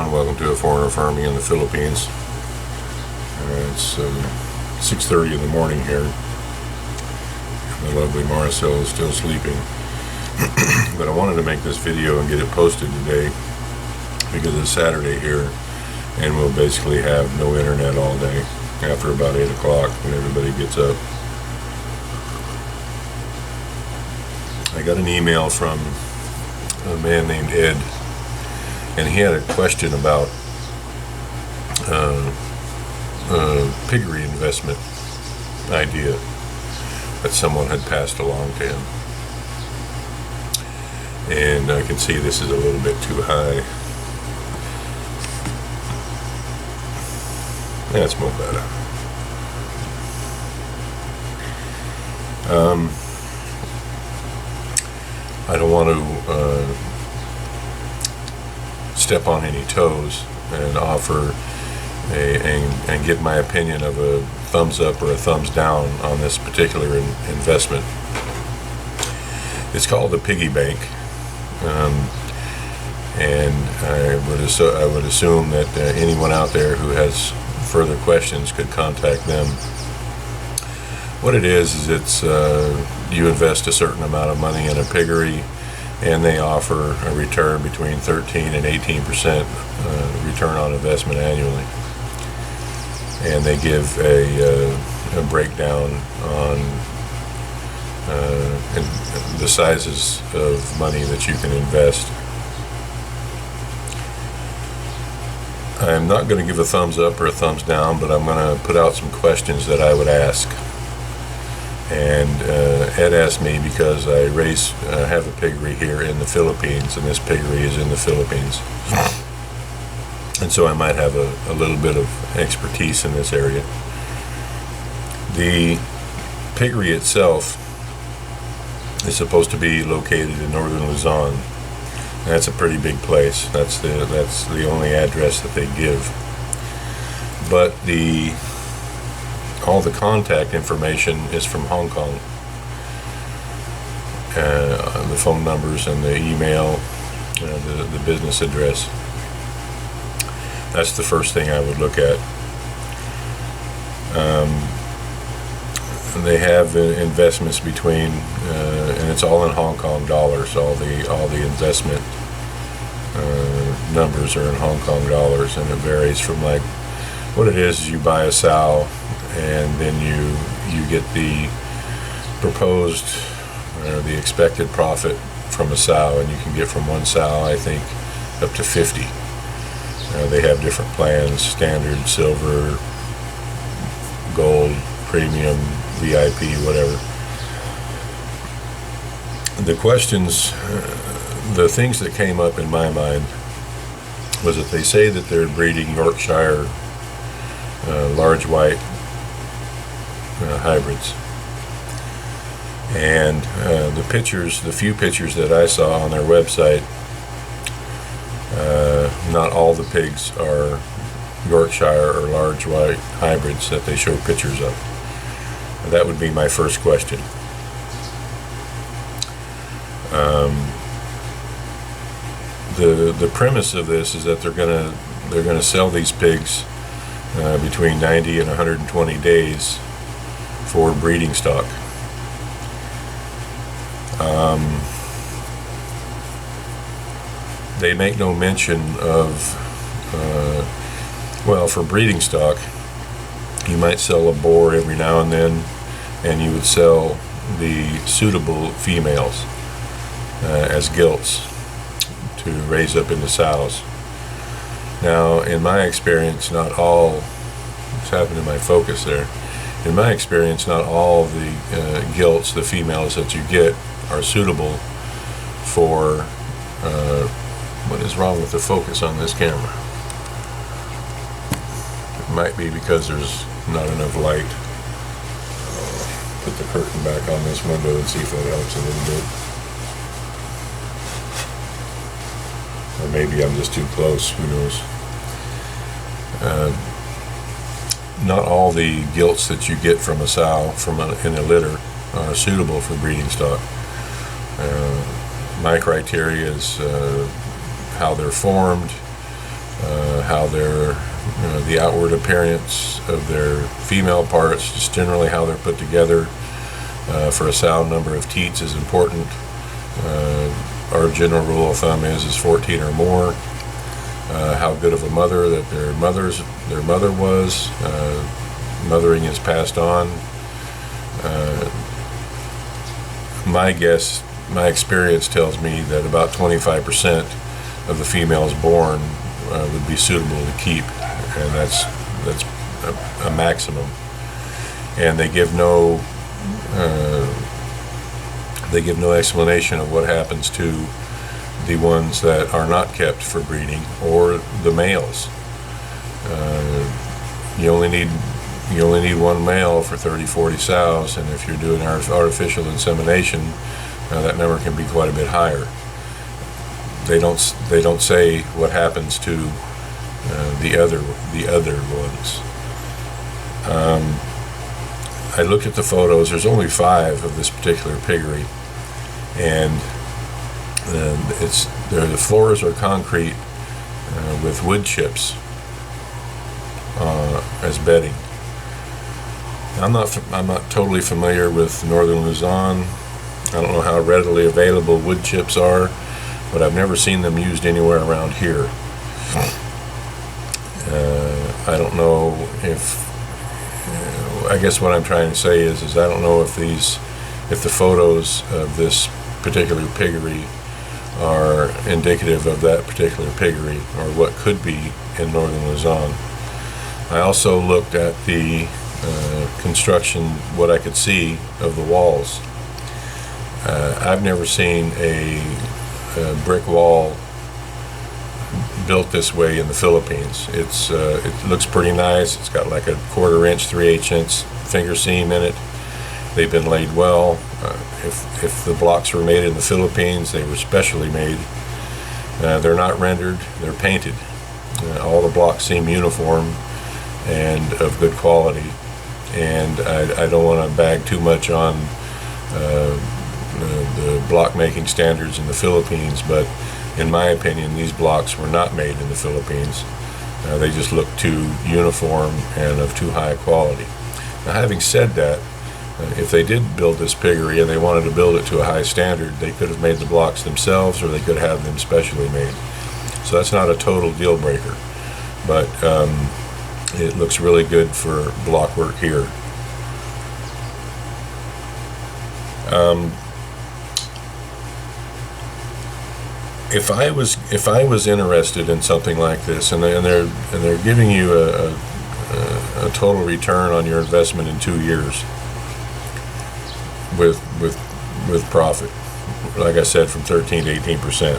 everyone. Welcome to A Foreigner Farming in the Philippines. It's 6:30 in the morning here. The lovely Maricel is still sleeping. But I wanted to make this video and get it posted today because it's Saturday here and we'll basically have no internet all day after about 8 o'clock when everybody gets up. I got an email from a man named Ed, and he had a question about piggery investment idea that someone had passed along to him. And I can see this is a little bit too high. That's more better. I don't want to step on any toes and offer and give my opinion of a thumbs up or a thumbs down on this particular investment. It's called the piggy bank, and I would assume that anyone out there who has further questions could contact them. What it is it's you invest a certain amount of money in a piggery, and they offer a return between 13 and 18% return on investment annually. And they give a breakdown on the sizes of money that you can invest. I'm not going to give a thumbs up or a thumbs down, but I'm going to put out some questions that I would ask. And Ed asked me because I have a piggery here in the Philippines, and this piggery is in the Philippines. And so I might have a little bit of expertise in this area. The piggery itself is supposed to be located in northern Luzon. That's a pretty big place. That's the only address that they give. But all the contact information is from Hong Kong. The phone numbers and the email, the business address. That's the first thing I would look at. They have investments between, and it's all in Hong Kong dollars. All the investment numbers are in Hong Kong dollars, and it varies from, like, what it is you buy a sow, and then you get the proposed the expected profit from a sow, and you can get from one sow, I think, up to 50. They have different plans: standard, silver, gold, premium, VIP, whatever. The questions, the things that came up in my mind was that they say that they're breeding Yorkshire large white hybrids. And the few pictures that I saw on their website, not all the pigs are Yorkshire or large white hybrids that they show pictures of. That would be my first question. The premise of this is that they're gonna sell these pigs between 90 and 120 days for breeding stock. They make no mention of, for breeding stock, you might sell a boar every now and then, and you would sell the suitable females as gilts to raise up into sows. Now, in my experience, not all, what's happened to my focus there? In my experience, not all the gilts, the females that you get, are suitable for, what is wrong with the focus on this camera? It might be because there's not enough light. Put the curtain back on this window and see if that helps a little bit. Or maybe I'm just too close, who knows. Not all the gilts that you get from a sow in a litter are suitable for breeding stock. My criteria is how they're formed, how their the outward appearance of their female parts, just generally how they're put together. For a sow, number of teats is important. Our general rule of thumb is 14 or more. How good of a mother that their mother was. Mothering is passed on. My experience tells me that about 25% of the females born would be suitable to keep, and that's a maximum. And they give no explanation of what happens to the ones that are not kept for breeding, or the males. You only need one male for 30-40 sows, and if you're doing artificial insemination, that number can be quite a bit higher. They don't say what happens to the other ones. I looked at the photos. There's only 5 of this particular piggery, and the floors are concrete with wood chips as bedding. I'm not totally familiar with northern Luzon. I don't know how readily available wood chips are, but I've never seen them used anywhere around here. I don't know if. I guess what I'm trying to say is I don't know if the photos of this particular piggery are indicative of that particular piggery, or what could be in northern Luzon. I also looked at the construction, what I could see of the walls. I've never seen a brick wall built this way in the Philippines. It looks pretty nice. It's got like a 1/4 inch, 3/8 inch finger seam in it. They've been laid well. If the blocks were made in the Philippines, they were specially made. They're not rendered, they're painted. All the blocks seem uniform and of good quality. And I don't want to bag too much on the block making standards in the Philippines, but in my opinion, these blocks were not made in the Philippines. They just look too uniform and of too high quality. Now, having said that, if they did build this piggery and they wanted to build it to a high standard, they could have made the blocks themselves, or they could have them specially made. So that's not a total deal breaker, but it looks really good for block work here. If I was interested in something like this, and they're giving you a total return on your investment in 2 years with profit, like I said, from 13 to 18%.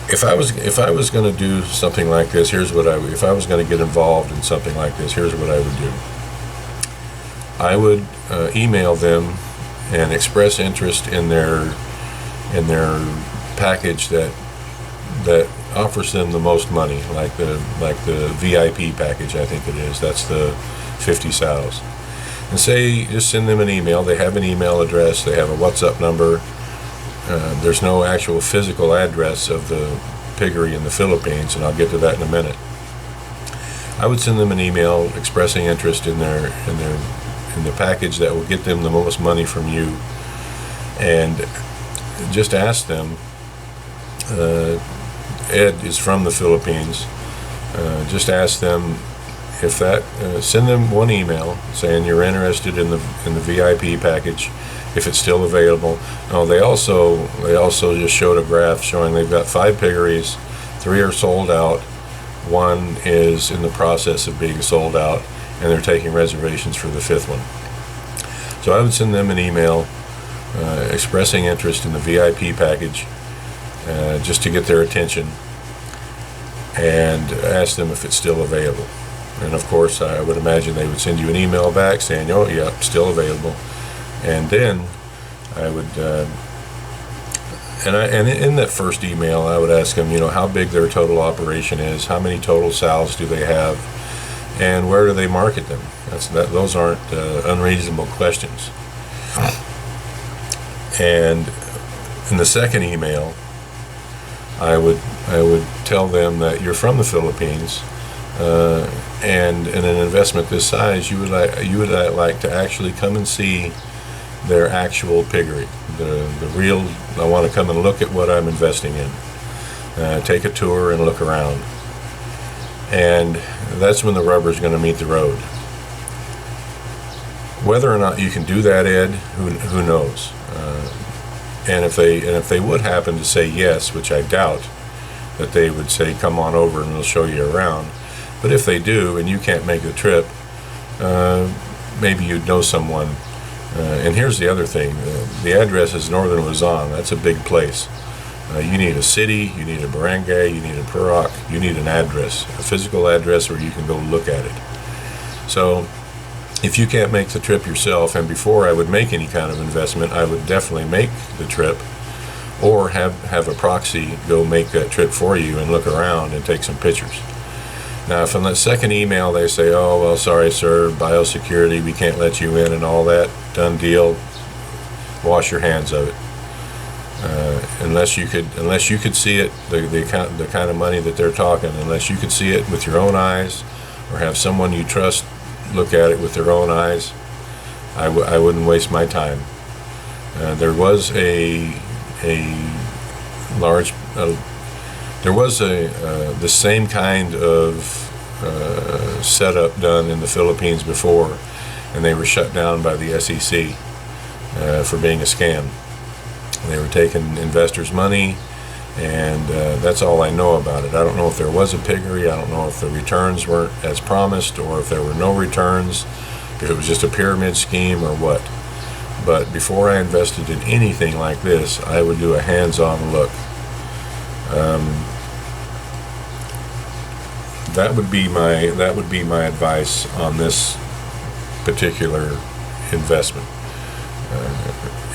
If I was going to do something like this, here's what I would. If I was going to get involved in something like this, here's what I would do. I would email them and express interest in their package that offers them the most money, like the VIP package, I think it is. That's the 50 sows. And just send them an email. They have an email address. They have a WhatsApp number. There's no actual physical address of the piggery in the Philippines, and I'll get to that in a minute. I would send them an email expressing interest in the package that will get them the most money from you, and just ask them. Ed is from the Philippines. Just ask them if send them one email saying you're interested in the VIP package, if it's still available. Oh, they also just showed a graph showing they've got 5 piggeries, 3 are sold out, 1 is in the process of being sold out, and they're taking reservations for the 5th one. So I would send them an email expressing interest in the VIP package, just to get their attention, and ask them if it's still available. And of course, I would imagine they would send you an email back saying, "Oh, yeah, still available." And then I would, and in that first email, I would ask them, how big their total operation is, how many total sows do they have, and where do they market them. Those aren't unreasonable questions. And in the second email, I would tell them that you're from the Philippines, and in an investment this size, you would like to actually come and see their actual piggery, the real. I want to come and look at what I'm investing in, take a tour and look around, and that's when the rubber is going to meet the road. Whether or not you can do that, Ed, who knows? And if they would happen to say yes, which I doubt, that they would say, come on over and we'll show you around. But if they do and you can't make the trip, maybe you'd know someone. And here's the other thing. The address is Northern Luzon. That's a big place. You need a city, you need a barangay, you need a purok, you need an address, a physical address where you can go look at it. So if you can't make the trip yourself, and before I would make any kind of investment, I would definitely make the trip, or have a proxy go make that trip for you and look around and take some pictures. Now, if on that second email they say, oh, well, sorry, sir, biosecurity, we can't let you in and all that, done deal, wash your hands of it. Unless you could see it, the kind of money that they're talking, unless you could see it with your own eyes, or have someone you trust look at it with their own eyes, I wouldn't waste my time. There was the same kind of setup done in the Philippines before, and they were shut down by the SEC for being a scam. They were taking investors' money, and that's all I know about it. I don't know if there was a piggery. I don't know if the returns weren't as promised, or if there were no returns, if it was just a pyramid scheme or what. But before I invested in anything like this, I would do a hands-on look. That would be my advice on this particular investment.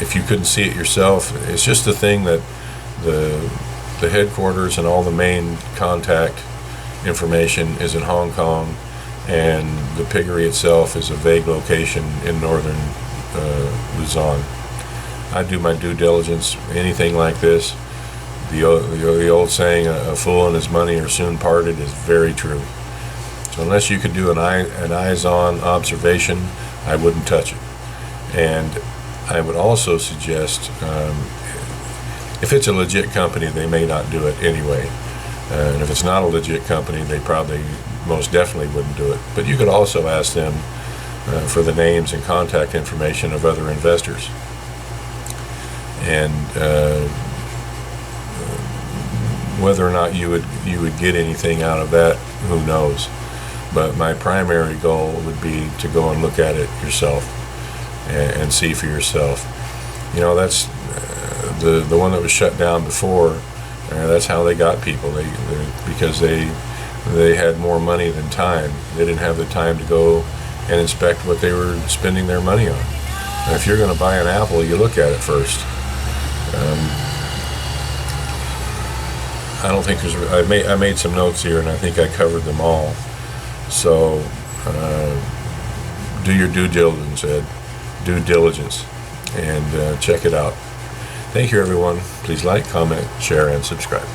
If you couldn't see it yourself, it's just the thing that the headquarters and all the main contact information is in Hong Kong, and the piggery itself is a vague location in northern Luzon. I do my due diligence. Anything like this, the old saying, a fool and his money are soon parted, is very true. So unless you could do an eyes-on observation, I wouldn't touch it. And I would also suggest, if it's a legit company, they may not do it anyway. And if it's not a legit company, they probably most definitely wouldn't do it. But you could also ask them for the names and contact information of other investors. And whether or not you would get anything out of that, who knows? But my primary goal would be to go and look at it yourself and see for yourself. You know, that's the one that was shut down before. That's how they got people. Because they had more money than time. They didn't have the time to go and inspect what they were spending their money on. And if you're going to buy an apple, you look at it first. I don't think I made some notes here, and I think I covered them all. So do your due diligence, Ed. Due diligence, and check it out. Thank you, everyone. Please like, comment, share, and subscribe.